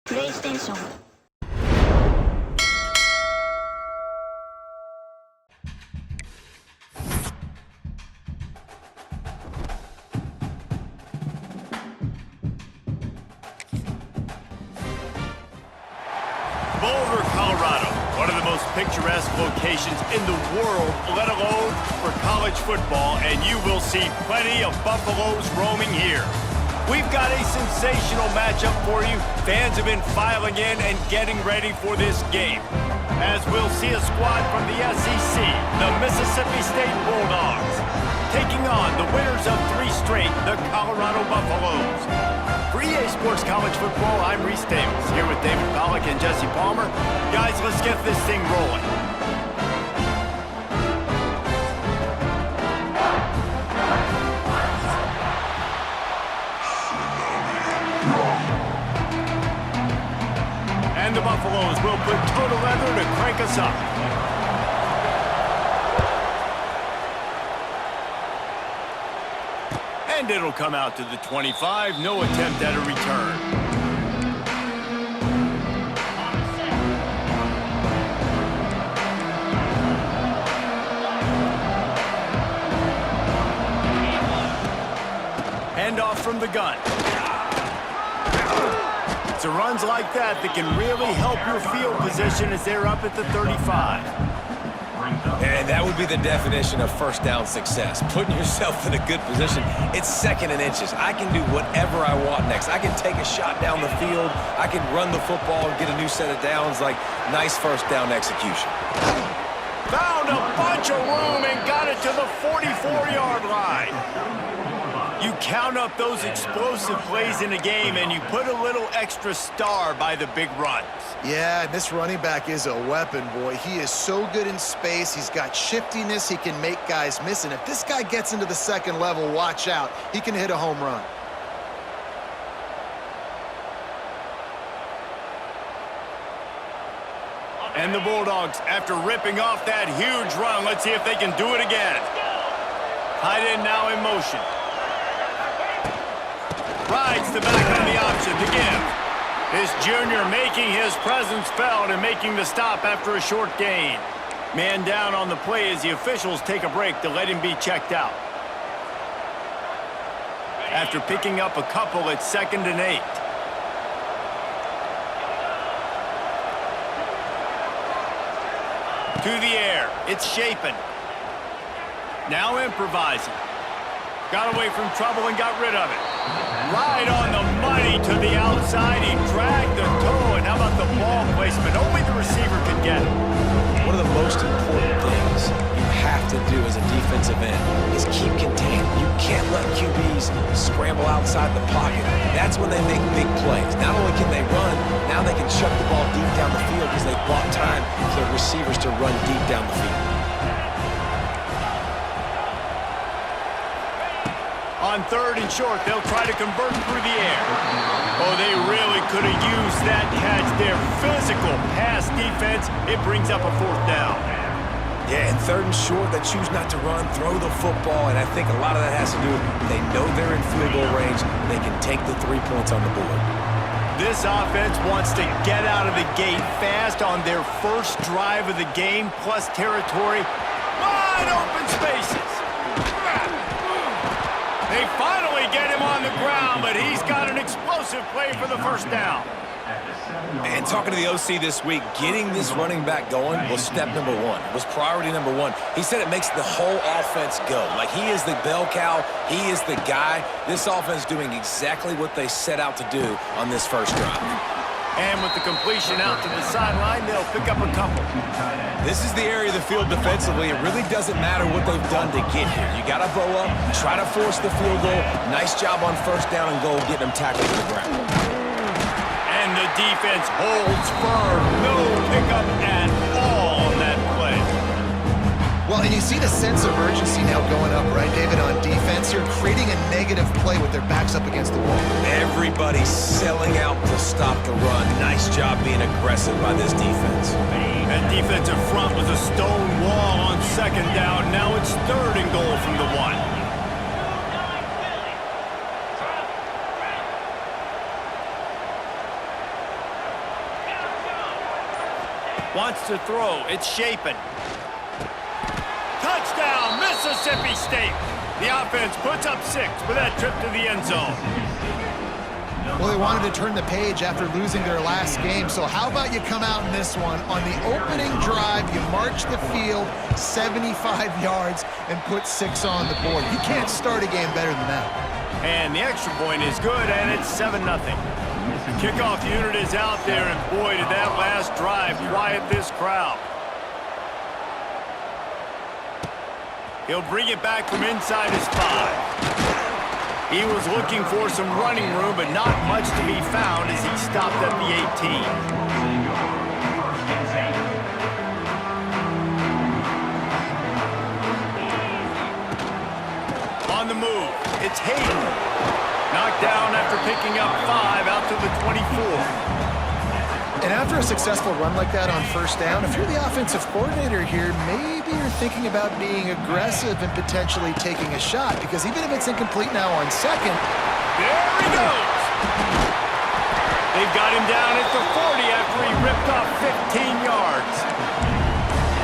プレイステーション。Boulder, Colorado, one of the most picturesque locations in the world, let alone for college football, and you will see plenty of Buffaloes roaming here. We've got a sensational matchup for you. Fans have been filing in and getting ready for this game, as we'll see a squad from the SEC, the Mississippi State Bulldogs, taking on the winners of 3 straight, the Colorado Buffaloes. For EA Sports College Football, I'm Reese Davis, here with David Pollack and Jesse Palmer. Guys, let's get this thing rolling. And the Buffaloes will put total leather to crank us up. And it'll come out to the 25. No attempt at a return. Handoff from the gun. It's runs like that can really help your field position as they're up at the 35. And that would be the definition of first down success, putting yourself in a good position. It's 2nd and inches. I can do whatever I want next. I can take a shot down the field. I can run the football and get a new set of downs. Like, nice first down execution. Found a bunch of room and got it to the 44-yard line. You count up those explosive plays in a game, and you put a little extra star by the big runs. Yeah, this running back is a weapon, boy. He is so good in space. He's got shiftiness. He can make guys miss. And if this guy gets into the 2nd level, watch out. He can hit a home run. And the Bulldogs, after ripping off that huge run, let's see if they can do it again. Tight end now in motion. Rides the back on the option to give. This junior making his presence felt and making the stop after a short gain. Man down on the play as the officials take a break to let him be checked out. After picking up a couple at 2nd and 8. To the air. It's Shapen. Now improvising. Got away from trouble and got rid of it. Right on the money to the outside. He dragged the toe. And how about the ball placement? Only the receiver could get it. One of the most important things you have to do as a defensive end is keep contained. You can't let QBs scramble outside the pocket. That's when they make big plays. Not only can they run, now they can chuck the ball deep down the field because they've bought time for the receivers to run deep down the field. On 3rd and short, they'll try to convert through the air. Oh, they really could have used that catch there. Physical pass defense. It brings up a 4th down. Yeah, and 3rd and short, they choose not to run, throw the football, and I think a lot of that has to do with they know they're in field goal range. They can take the 3 points on the board. This offense wants to get out of the gate fast on their first drive of the game, plus territory. Wide open spaces. They finally get him on the ground, but he's got an explosive play for the 1st down. And talking to the OC this week, getting this running back going was step number 1. Was priority number 1. He said it makes the whole offense go. Like, he is the bell cow. He is the guy. This offense doing exactly what they set out to do on this first drive. And with the completion out to the sideline, they'll pick up a couple. This is the area of the field defensively. It really doesn't matter what they've done to get here. You got to bow up, try to force the field goal. Nice job on 1st down and goal, getting them tackled to the ground. And the defense holds firm. No pickup at all on that play. Well, and you see the sense of urgency now going up, right, David, on defense. You're creating a negative play with their backs up against the wall. Everybody's selling out to stop the run. Nice job being aggressive by this defense. That defensive front was a stone wall on 2nd down. Now it's 3rd and goal from the 1. Wants to throw. It's Shapen. Touchdown, Mississippi State. The offense puts up 6 with that trip to the end zone. Well, they wanted to turn the page after losing their last game, so how about you come out in this one? On the opening drive, you march the field 75 yards and put 6 on the board. You can't start a game better than that. And the extra point is good, and it's 7-0. The kickoff unit is out there, and boy, did that last drive quiet this crowd. He'll bring it back from inside his 5. He was looking for some running room, but not much to be found as he stopped at the 18. On the move, it's Hayden. Knocked down after picking up 5 out to the 24. And after a successful run like that on first down, if you're the offensive coordinator here, maybe you're thinking about being aggressive and potentially taking a shot, because even if it's incomplete now on second. There he goes. They've got him down at the 40 after he ripped off 15 yards.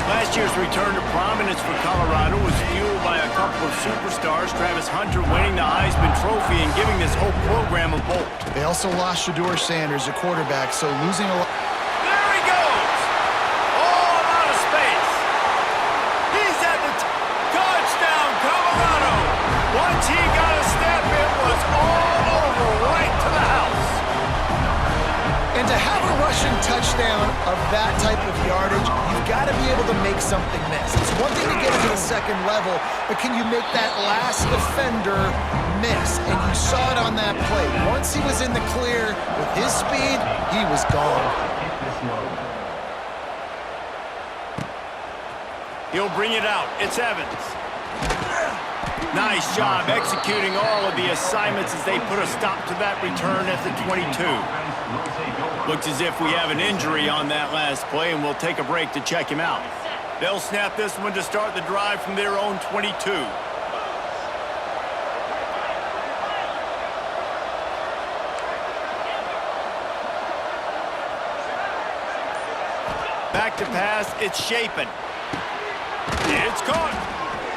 Last year's return to prominence for Colorado was fueled by a couple of superstars, Travis Hunter winning the Heisman Trophy and giving this whole program a bolt. They also lost Shedeur Sanders, a quarterback, so losing a lot. There he goes! All out of space. He's at the touchdown, Colorado! Once he got a step, it was all over right to the house. And to have a rushing touchdown of that type of yardage, you've got to be able to make something miss. It's one thing to get into the second level, but can you make that last defender miss? And you saw it on that play. Once he was in the clear with his speed, he was gone. He'll bring it out. It's Evans. Nice job executing all of the assignments as they put a stop to that return at the 22. Looks as if we have an injury on that last play, and we'll take a break to check him out. They'll snap this one to start the drive from their own 22. Back to pass, it's Shapen. It's caught.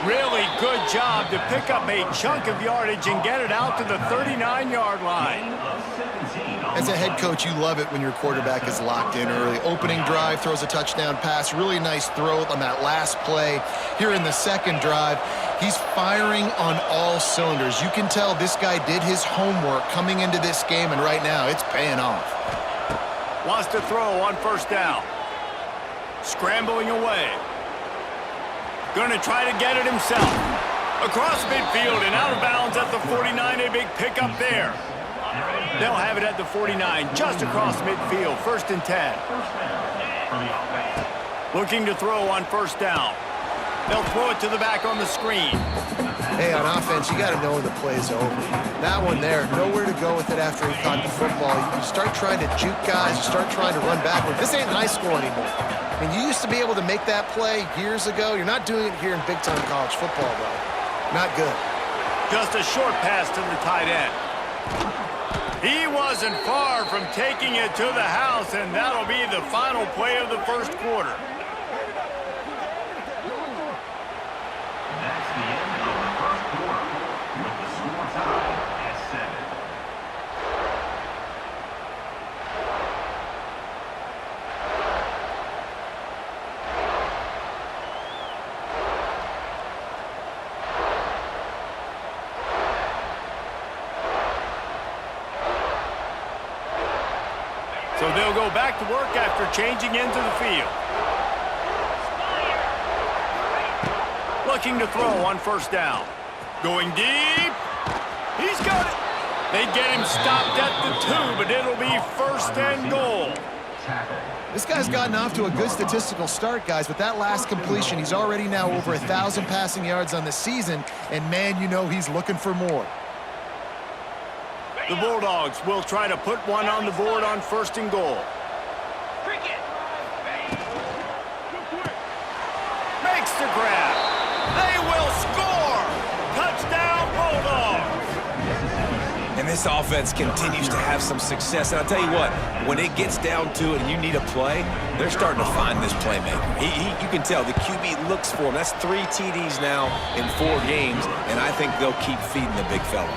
Really good job to pick up a chunk of yardage and get it out to the 39-yard line. As a head coach, you love it when your quarterback is locked in early. Opening drive, throws a touchdown pass. Really nice throw on that last play. Here in the second drive, he's firing on all cylinders. You can tell this guy did his homework coming into this game, and right now it's paying off. Wants to throw on first down. Scrambling away. Going to try to get it himself. Across midfield and out of bounds at the 49. A big pickup there. They'll have it at the 49, just across midfield. 1st and 10. Looking to throw on first down. They'll throw it to the back on the screen. Hey, on offense, you got to know when the play's over. That one there, nowhere to go with it after he caught the football. You start trying to juke guys, you start trying to run backward. This ain't high school anymore. I mean, you used to be able to make that play years ago. You're not doing it here in big-time college football, though. Not good. Just a short pass to the tight end. He wasn't far from taking it to the house, and that'll be the final play of the first quarter. That's the end of the first quarter, with the score tied at 7. So they'll go back to work after changing into the field. Looking to throw on first down. Going deep. He's got it. They get him stopped at the 2, but it'll be 1st and goal. This guy's gotten off to a good statistical start, guys. With that last completion, he's already now over 1,000 passing yards on the season, and man, you know he's looking for more. The Bulldogs will try to put one on the board on 1st and goal. Makes the grab. They will score. Touchdown, Bulldogs. And this offense continues to have some success. And I'll tell you what, when it gets down to it and you need a play, they're starting to find this playmaker. You can tell the QB looks for him. That's 3 TDs now in 4 games, and I think they'll keep feeding the big fella.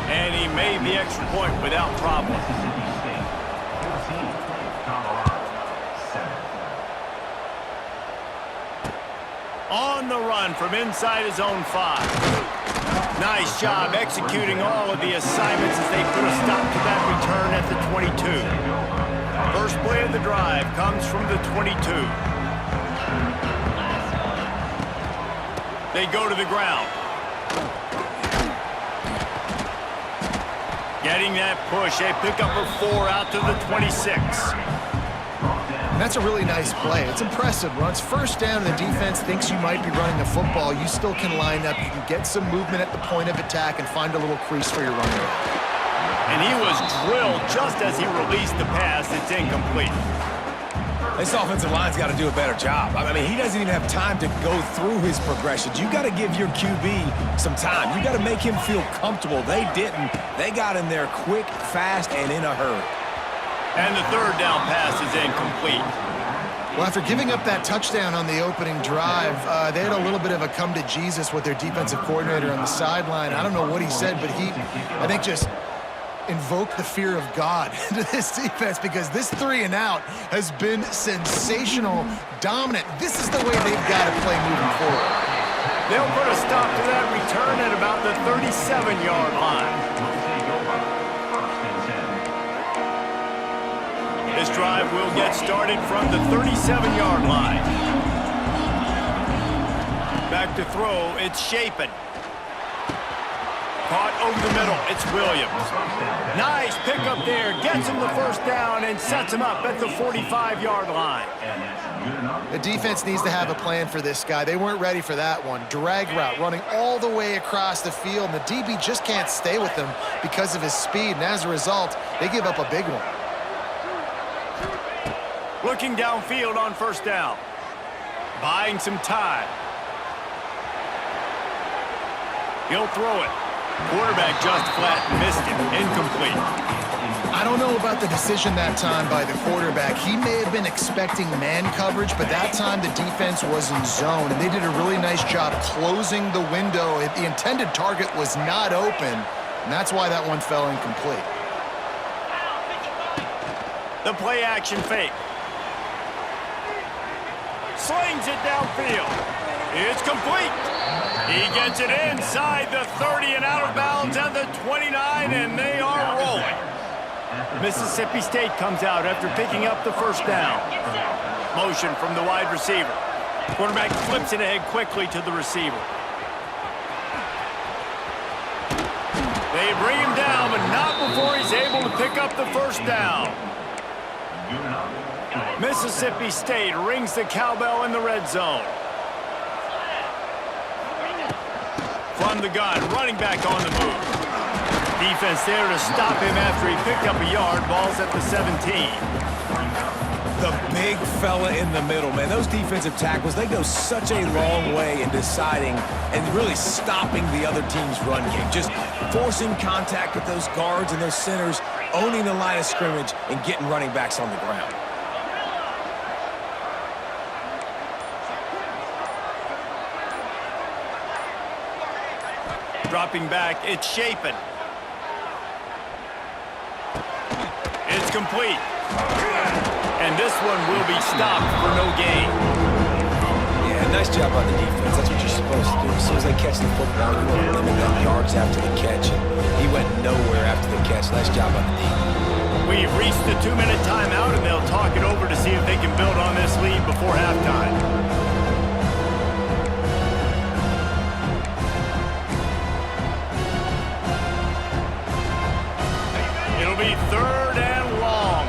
And he made the extra point without problem. Mississippi State 14, Colorado 7. On the run from inside his own 5. Nice job executing all of the assignments as they put a stop to that return at the 22. First play of the drive comes from the 22. They go to the ground. Getting that push, a pickup of 4 out to the 26. And that's a really nice play. It's impressive. Once first down, the defense thinks you might be running the football. You still can line up. You can get some movement at the point of attack and find a little crease for your running back. And he was drilled just as he released the pass. It's incomplete. This offensive line's got to do a better job. I mean, he doesn't even have time to go through his progressions. You got to give your QB some time. You got to make him feel comfortable. They didn't. They got in there quick, fast, and in a hurry. And the third down pass is incomplete. Well, after giving up that touchdown on the opening drive, they had a little bit of a come to Jesus with their defensive coordinator on the sideline. I don't know what he said, but he, I think, just invoked the fear of God into this defense, because this 3-and-out has been sensational, dominant. This is the way they've got to play moving forward. They'll put a stop to that return at about the 37-yard line. This drive will get started from the 37-yard line. Back to throw, it's Shapen. Caught over the middle, it's Williams. Nice pickup there, gets him the first down and sets him up at the 45-yard line. The defense needs to have a plan for this guy. They weren't ready for that one. Drag route, running all the way across the field, and the DB just can't stay with him because of his speed, and as a result, they give up a big one. Looking downfield on first down. Buying some time. He'll throw it. Quarterback just flat missed it. Incomplete. I don't know about the decision that time by the quarterback. He may have been expecting man coverage, but that time the defense was in zone, and they did a really nice job closing the window. The intended target was not open, and that's why that one fell incomplete. The play action fake. Slings it downfield. It's complete. He gets it inside the 30 and out of bounds at the 29, and they are rolling. Mississippi State comes out after picking up the first down. Motion from the wide receiver. Quarterback flips it ahead quickly to the receiver. They bring him down, but not before he's able to pick up the first down. Mississippi State rings the cowbell in the red zone. From the gun, running back on the move. Defense there to stop him after he picked up a yard. Ball's at the 17. The big fella in the middle, man. Those defensive tackles, they go such a long way in deciding and really stopping the other team's run game. Just forcing contact with those guards and those centers, owning the line of scrimmage, and getting running backs on the ground. Dropping back, it's Shapen. It's complete. And this one will be stopped for no gain. Yeah, nice job on the defense. That's what you're supposed to do. As soon as they catch the football, you want to limit them yards after the catch. And he went nowhere after the catch. Nice job on the defense. We've reached the 2-minute timeout, and they'll talk it over to see if they can build on this lead before halftime. It'll be 3rd and long.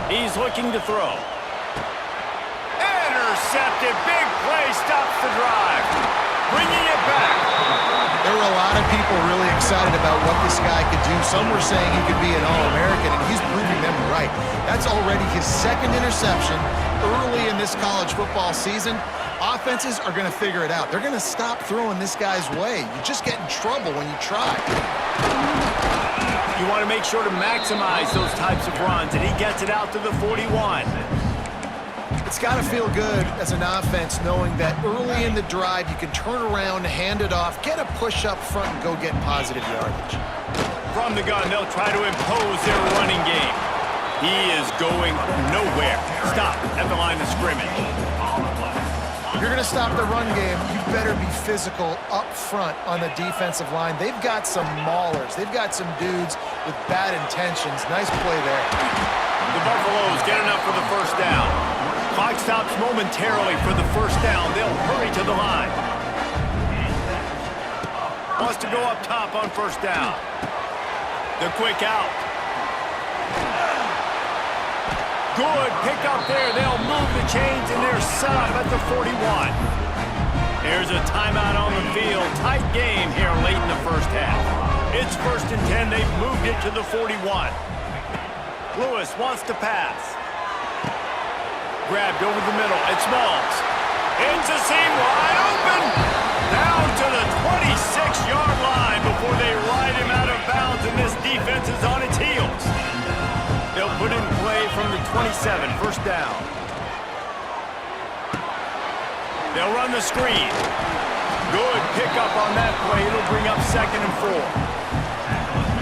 He's looking to throw. Intercepted. Big play stops the drive. Bringing it back. There were a lot of people really excited about what this guy could do. Some were saying he could be an All-American, and he's proving them right. That's already his 2nd interception early in this college football season. Offenses are going to figure it out. They're going to stop throwing this guy's way. You just get in trouble when you try. You want to make sure to maximize those types of runs, and he gets it out to the 41. It's got to feel good as an offense knowing that early in the drive you can turn around, hand it off, get a push up front, and go get positive yardage. From the gun, they'll try to impose their running game. He is going nowhere. Stop at the line of scrimmage. If you're going to stop the run game, you better be physical up front on the defensive line. They've got some maulers. They've got some dudes with bad intentions. Nice play there. The Buffaloes get enough for the first down. Clock stops momentarily for the first down. They'll hurry to the line. Wants to go up top on first down. The quick out. Good pick up there. They'll move the chains, and they're set up at the 41. Here's a timeout on the field. Tight game here late in the first half. It's 1st and 10. They've moved it to the 41. Lewis wants to pass. Grabbed over the middle. It's Smalls. Into seam, wide open. Down to the 26-yard line before they ride him out of bounds, and this defense is on its heels. They'll put in play from the 27, first down. They'll run the screen. Good pickup on that play. It'll bring up 2nd and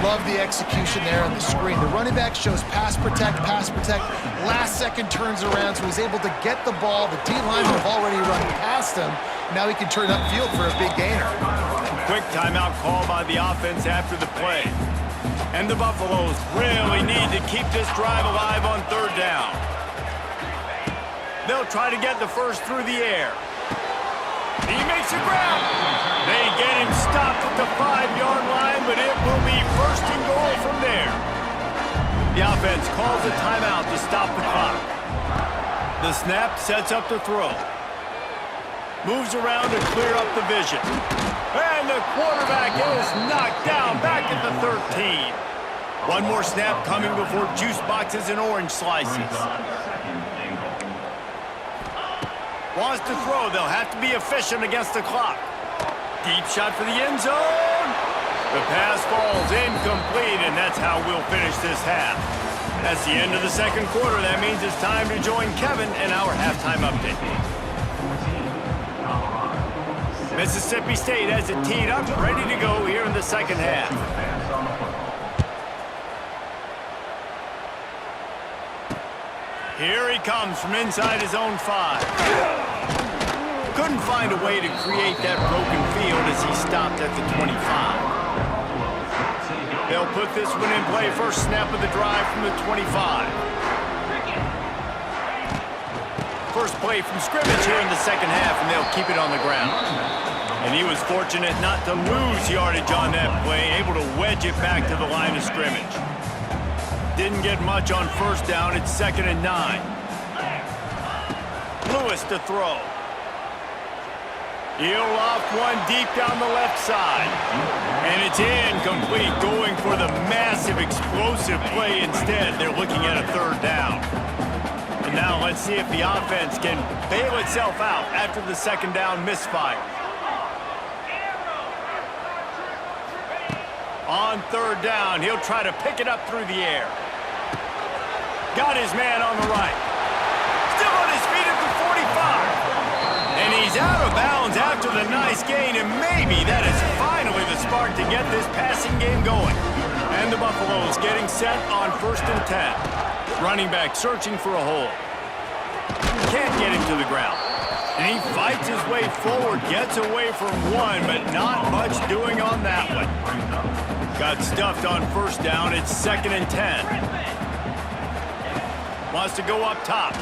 4. Love the execution there on the screen. The running back shows pass protect, last second turns around, so he's able to get the ball. The D-linemen have already run past him. Now he can turn upfield for a big gainer. Quick timeout call by the offense after the play. And the Buffaloes really need to keep this drive alive on 3rd down. They'll try to get the first through the air. He makes a grab. They get him stopped at the 5-yard line, but it will be 1st and goal from there. The offense calls a timeout to stop the clock. The snap sets up the throw. Moves around to clear up the vision. And the quarterback is knocked down back at the 13. One more snap coming before juice boxes and orange slices. Wants to throw. They'll have to be efficient against the clock. Deep shot for the end zone. The pass falls incomplete, and that's how we'll finish this half. That's the end of the 2nd quarter. That means it's time to join Kevin and our halftime update. Mississippi State has it teed up, ready to go here in the 2nd half. Here he comes from inside his own 5. Couldn't find a way to create that broken field as he stopped at the 25. They'll put this one in play. First snap of the drive from the 25. First play from scrimmage here in the 2nd half, and they'll keep it on the ground. And he was fortunate not to lose yardage on that play, able to wedge it back to the line of scrimmage. Didn't get much on first down. It's 2nd and 9. Lewis to throw. He'll loft one deep down the left side. And it's incomplete, going for the massive explosive play instead. They're looking at a 3rd down. And now let's see if the offense can bail itself out after the 2nd down misfire. On 3rd down, he'll try to pick it up through the air. Got his man on the right. Still on his feet at the 45. And he's out of bounds after the nice gain, and maybe that is finally the spark to get this passing game going. And the Buffaloes getting set on 1st and 10. Running back searching for a hole. Can't get him to the ground. And he fights his way forward, gets away from one, but not much doing on that one. Got stuffed on first down. It's 2nd and 10. Wants to go up top.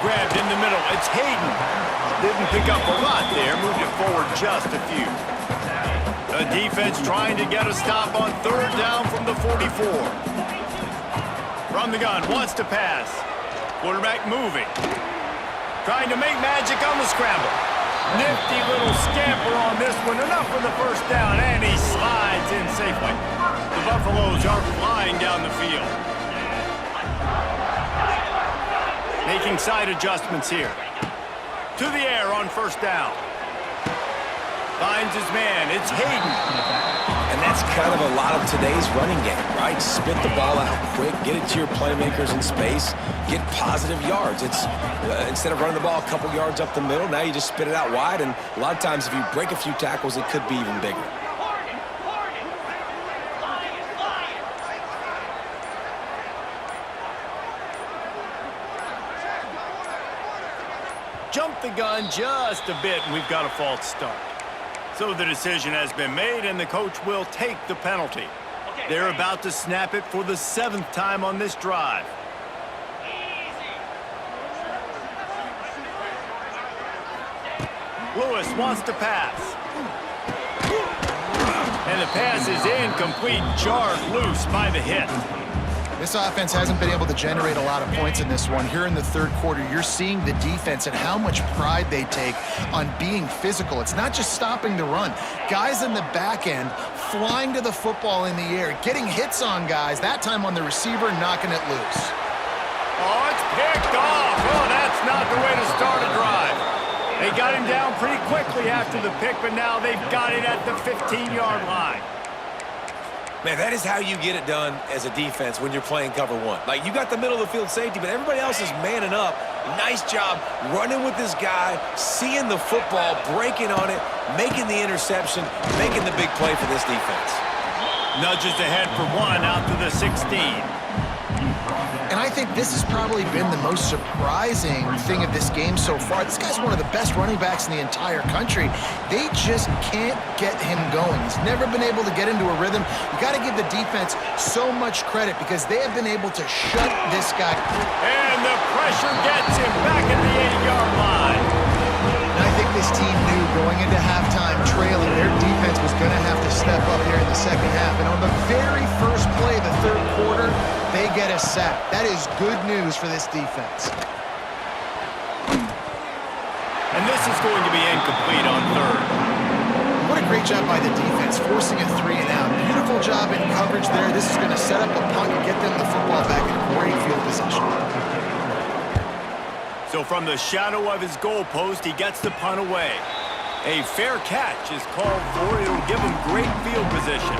Grabbed in the middle. It's Hayden. Didn't pick up a lot there. Moved it forward just a few. The defense trying to get a stop on 3rd down from the 44. From the gun. Wants to pass. Quarterback moving. Trying to make magic on the scramble. Nifty little scamper on this one. Enough for the first down, and he slides in safely. The Buffaloes are flying down the field. They making side adjustments here. To the air on first down. Finds his man. It's Hayden. And that's kind of a lot of today's running game, right? Spit the ball out quick, get it to your playmakers in space, get positive yards. It's instead of running the ball a couple yards up the middle, now you just spit it out wide, and a lot of times if you break a few tackles, it could be even bigger. Jumped the gun just a bit, and we've got a false start. So the decision has been made, and the coach will take the penalty. They're about to snap it for the 7th time on this drive. Lewis wants to pass. And the pass is incomplete, jarred loose by the hit. This offense hasn't been able to generate a lot of points in this one. Here in the third quarter, you're seeing the defense and how much pride they take on being physical. It's not just stopping the run. Guys in the back end flying to the football in the air, getting hits on guys, that time on the receiver, knocking it loose. Oh, it's picked off. Oh, that's not the way to start a drive. They got him down pretty quickly after the pick, but now they've got it at the 15-yard line. Man, that is how you get it done as a defense when you're playing cover one. Like, you got the middle of the field safety, but everybody else is manning up. Nice job running with this guy, seeing the football, breaking on it, making the interception, making the big play for this defense. Nudges ahead for one out to the 16. And I think this has probably been the most surprising thing of this game so far. This guy's one of the best running backs in the entire country. They just can't get him going. He's never been able to get into a rhythm. You got to give the defense so much credit because they have been able to shut this guy. And the pressure gets him back at the 80-yard line. And I think this team knew going into halftime trailing, their defense was going to have to step up here in the second half. And on the very first play of the third quarter, they get a sack. That is good news for this defense. And this is going to be incomplete on third. What a great job by the defense, forcing a 3 and out. Beautiful job in coverage there. This is going to set up a punt and get them the football back in great field position. So from the shadow of his goalpost, he gets the punt away. A fair catch is called for. It'll give him great field position.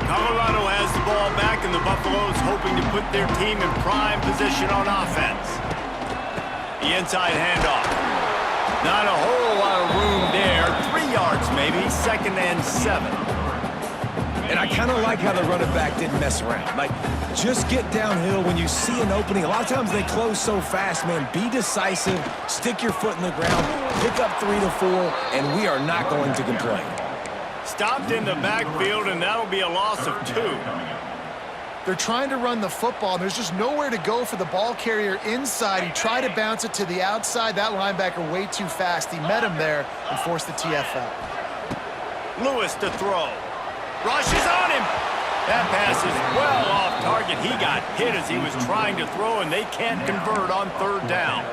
Colorado has the ball back, and the Buffaloes hoping to put their team in prime position on offense. The inside handoff. Not a whole lot of room there. 3 yards maybe, 2nd and 7. And I kind of like how the running back didn't mess around. Like, just get downhill when you see an opening. A lot of times they close so fast, man. Be decisive, stick your foot in the ground, pick up 3 to 4, and we are not going to complain. Stopped in the backfield, and that'll be a loss of 2. They're trying to run the football, and there's just nowhere to go for the ball carrier inside. He tried to bounce it to the outside. That linebacker way too fast. He met him there and forced the TFL. Lewis to throw. Rushes on him. That pass is well off target. He got hit as he was trying to throw, and they can't convert on third down.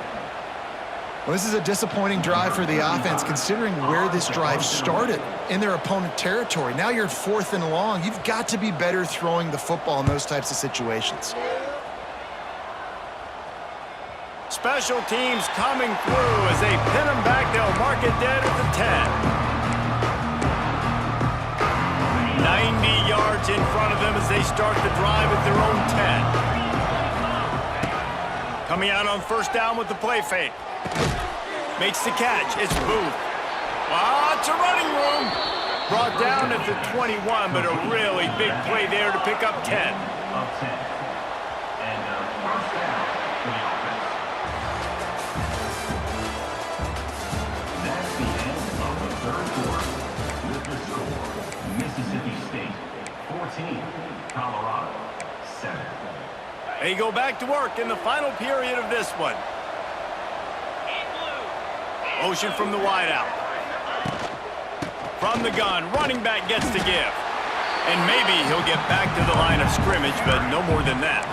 Well, this is a disappointing drive for the offense, considering where this drive started in their opponent territory. Now you're 4th and long. You've got to be better throwing the football in those types of situations. Special teams coming through as they pin him back. They'll mark it dead at the 10. 90 yards in front of them as they start the drive at their own 10. Coming out on first down with the play fake. Makes the catch. It's Booth. Lots of running room. Brought down at the 21, but a really big play there to pick up 10. Up 10. And first down for the offense. That's the end of the third quarter. With the score, Mississippi State 14, Colorado 7. They go back to work in the final period of this one. Motion from the wideout. From the gun, running back gets to give. And maybe he'll get back to the line of scrimmage, but no more than that.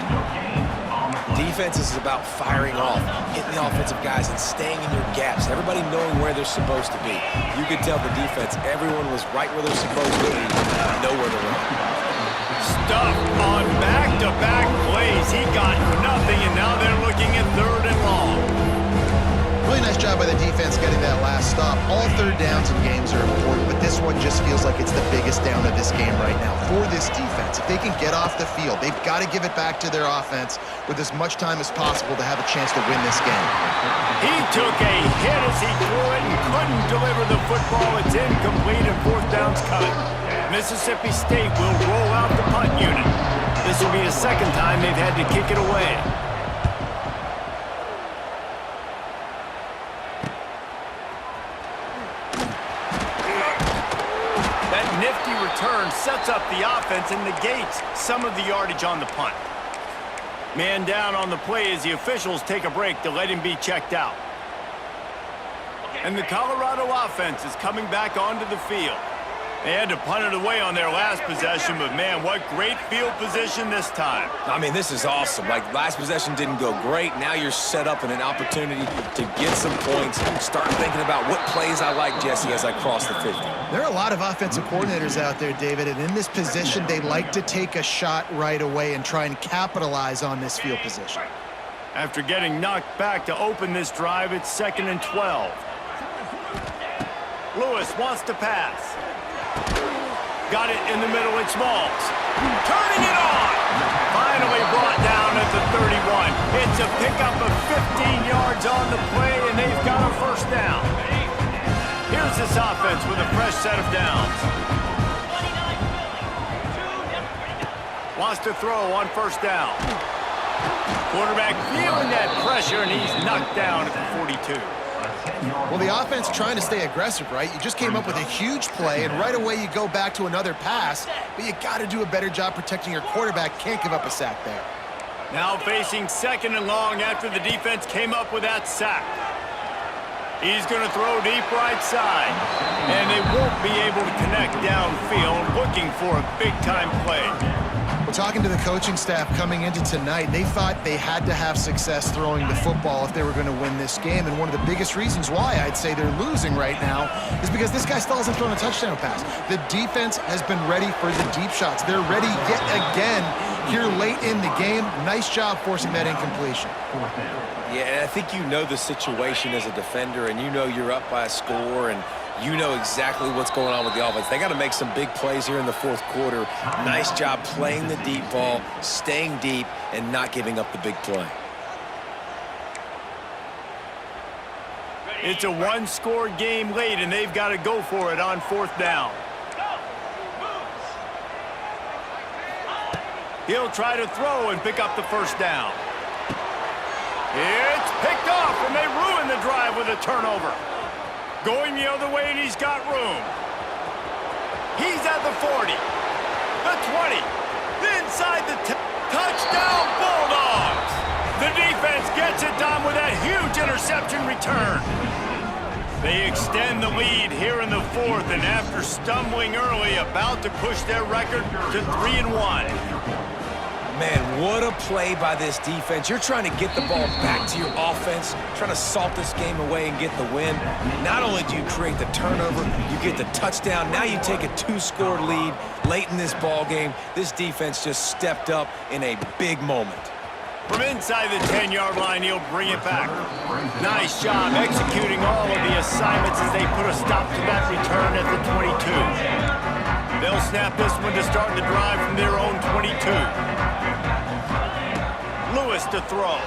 Defense is about firing off, hitting the offensive guys, and staying in your gaps. Everybody knowing where they're supposed to be. You could tell the defense, everyone was right where they're supposed to be, nowhere to run. Stuffed on back-to-back plays. He got nothing, and now they're looking at 3rd and long. Really nice job by the defense getting that last stop. All 3rd downs in games are important, but this one just feels like it's the biggest down of this game right now for this defense. If they can get off the field, they've got to give it back to their offense with as much time as possible to have a chance to win this game. He took a hit as he threw it and couldn't deliver the football. It's incomplete and 4th down's cut. Mississippi State will roll out the punt unit. This will be the 2nd time they've had to kick it away. That nifty return sets up the offense and negates some of the yardage on the punt. Man down on the play as the officials take a break to let him be checked out. And the Colorado offense is coming back onto the field. They had to punt it away on their last possession, but man, what great field position this time. I mean, this is awesome. Like, last possession didn't go great. Now you're set up in an opportunity to get some points. Start thinking about what plays I like, Jesse, as I cross the 50. There are a lot of offensive coordinators out there, David, and in this position, they like to take a shot right away and try and capitalize on this field position. After getting knocked back to open this drive, it's 2nd and 12. Lewis wants to pass. Got it in the middle, it's Smalls. Turning it on! Finally brought down at the 31. It's a pickup of 15 yards on the play, and they've got a 1st down. Here's this offense with a fresh set of downs. Wants to throw on 1st down. Quarterback feeling that pressure, and he's knocked down at the 42. Well, the offense trying to stay aggressive, right? You just came up with a huge play, and right away you go back to another pass, but you got to do a better job protecting your quarterback. Can't give up a sack there. Now facing 2nd and long after the defense came up with that sack. He's going to throw deep right side, and they won't be able to connect downfield, looking for a big-time play. Talking to the coaching staff coming into tonight, they thought they had to have success throwing the football if they were going to win this game. And one of the biggest reasons why I'd say they're losing right now is because this guy still hasn't thrown a touchdown pass. The defense has been ready for the deep shots. They're ready yet again here late in the game. Nice job forcing that incompletion. Yeah, and I think you know the situation as a defender, and you know you're up by a score, and you know exactly what's going on with the offense. They got to make some big plays here in the 4th quarter. Nice job playing the deep ball, staying deep, and not giving up the big play. It's a 1-score game late, and they've got to go for it on 4th down. He'll try to throw and pick up the 1st down. It's picked off, and they ruin the drive with a turnover. Going the other way, and he's got room. He's at the 40, the 20, inside the touchdown Bulldogs. The defense gets it done with that huge interception return. They extend the lead here in the 4th, and after stumbling early, about to push their record to 3-1. Man, what a play by this defense. You're trying to get the ball back to your offense, trying to salt this game away and get the win. Not only do you create the turnover, you get the touchdown. Now you take a 2-score lead late in this ball game. This defense just stepped up in a big moment. From inside the 10-yard line, he'll bring it back. Nice job executing all of the assignments as they put a stop to that return at the 22. They'll snap this one to start the drive from their own 22. Lewis to throw.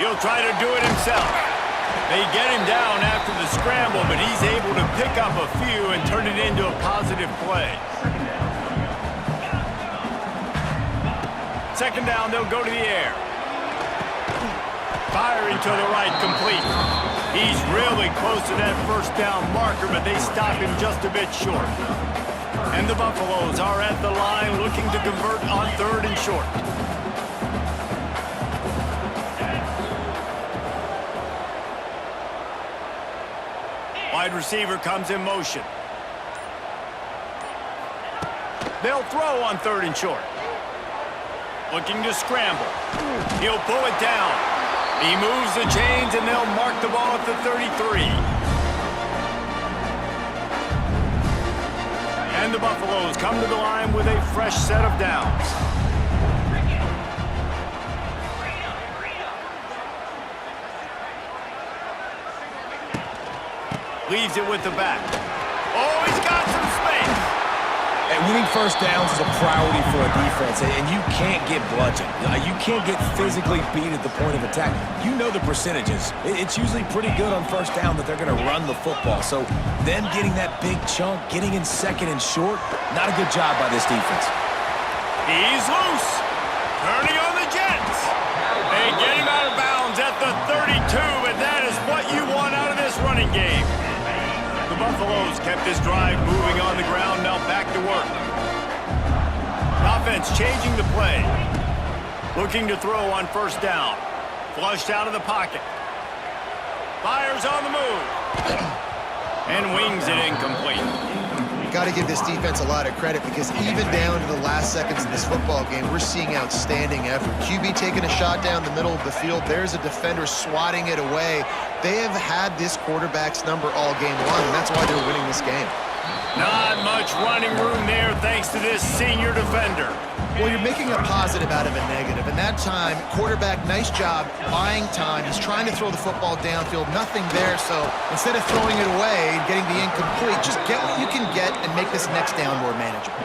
He'll try to do it himself. They get him down after the scramble, but he's able to pick up a few and turn it into a positive play. 2nd down, they'll go to the air. Firing to the right, complete. He's really close to that 1st down marker, but they stop him just a bit short. And the Buffaloes are at the line looking to convert on 3rd and short. Wide receiver comes in motion. They'll throw on 3rd and short. Looking to scramble. He'll pull it down. He moves the chains, and they'll mark the ball at the 33. And And the Buffaloes come to the line with a fresh set of downs. Leaves it with the back. Oh, he's got some space. And winning first downs is a priority for a defense, and you can't get bludgeoned. You can't get physically beat at the point of attack. You know the percentages. It's usually pretty good on first down that they're going to run the football. So them getting that big chunk, getting in second and short, not a good job by this defense. He's loose. Turning on the Jets. They get him out of bounds at the 32, and that is what you want out of this running game. The Buffaloes kept this drive moving on the ground, now back to work. Offense changing the play. Looking to throw on first down. Flushed out of the pocket. Fires on the move. And wings it incomplete. Got to give this defense a lot of credit because even down to the last seconds of this football game, we're seeing outstanding effort. QB taking a shot down the middle of the field. There's a defender swatting it away. They have had this quarterback's number all game long, and that's why they're winning this game. Not much running room there thanks to this senior defender. Well, you're making a positive out of a negative. And that time, quarterback, nice job buying time. He's trying to throw the football downfield. Nothing there, so instead of throwing it away and getting the incomplete, just get what you can get and make this next down more manageable.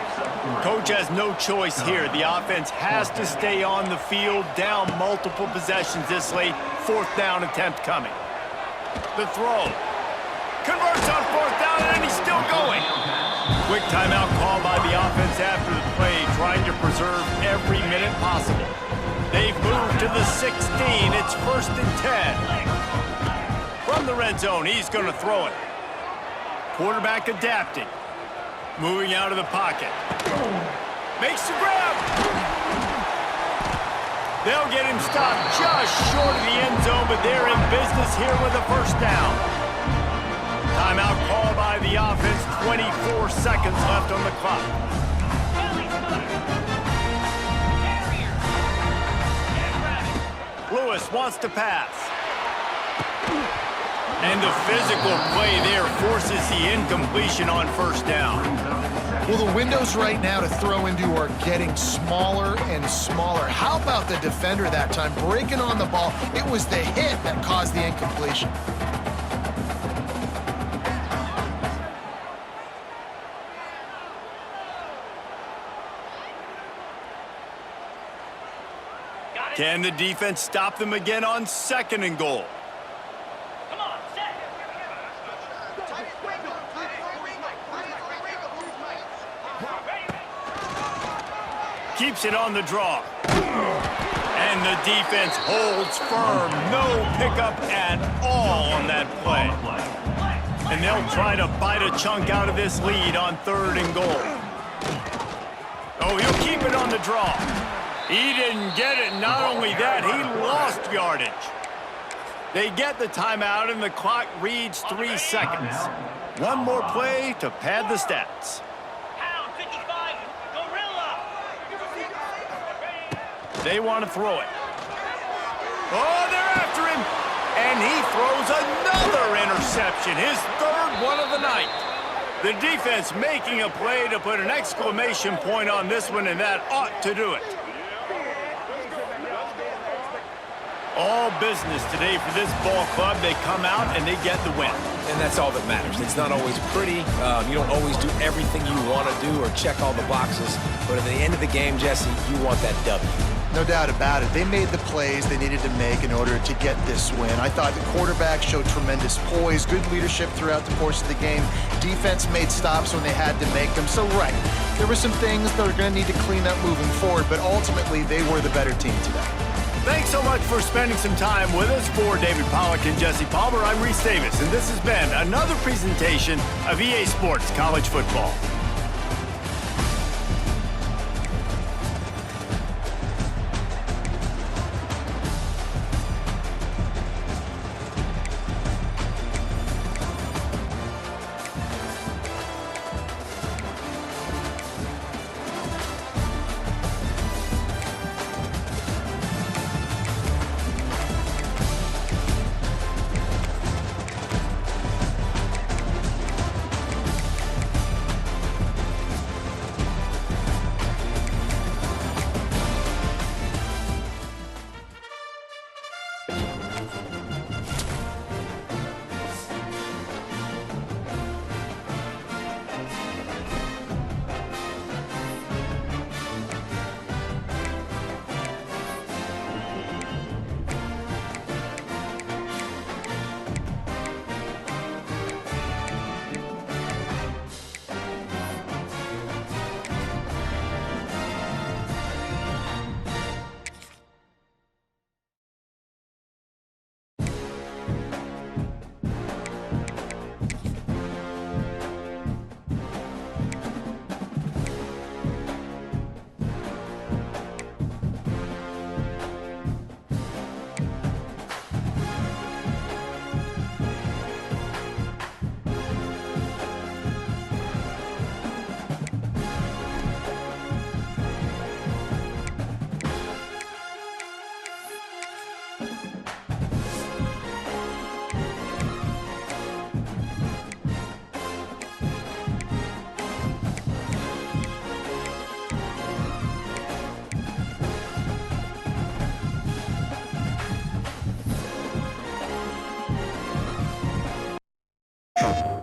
Coach has no choice here. The offense has to stay on the field, down multiple possessions this late. Fourth down attempt coming. The throw. Converts on fourth down, and he's still going. Quick timeout call by the offense after the play, trying to preserve every minute possible. They've moved to the 16. It's 1st and 10. From the red zone, he's going to throw it. Quarterback adapting. Moving out of the pocket. Makes the grab. They'll get him stopped just short of the end zone, but they're in business here with a first down. Timeout call by the offense, 24 seconds left on the clock. Lewis wants to pass. And the physical play there forces the incompletion on first down. Well, the windows right now to throw into are getting smaller and smaller. How about the defender that time breaking on the ball? It was the hit that caused the incompletion. Can the defense stop them again on 2nd and goal? Come on, set. Keeps it on the draw. And the defense holds firm. No pickup at all on that play. And they'll try to bite a chunk out of this lead on 3rd and goal. Oh, he'll keep it on the draw. He didn't get it. Not only that, he lost yardage. They get the timeout, and the clock reads 3 seconds. One more play to pad the stats. Pound 55, Gorilla. They want to throw it. Oh, they're after him. And he throws another interception, his 3rd one of the night. The defense making a play to put an exclamation point on this one, and that ought to do it. All business today for this ball club. They come out and they get the win. And that's all that matters. It's not always pretty. You don't always do everything you want to do or check all the boxes. But at the end of the game, Jesse, you want that W. No doubt about it. They made the plays they needed to make in order to get this win. I thought the quarterback showed tremendous poise, good leadership throughout the course of the game. Defense made stops when they had to make them. So, right, there were some things that are going to need to clean up moving forward, but ultimately they were the better team today. Thanks so much for spending some time with us. For David Pollack and Jesse Palmer, I'm Reese Davis, and this has been another presentation of EA Sports College Football.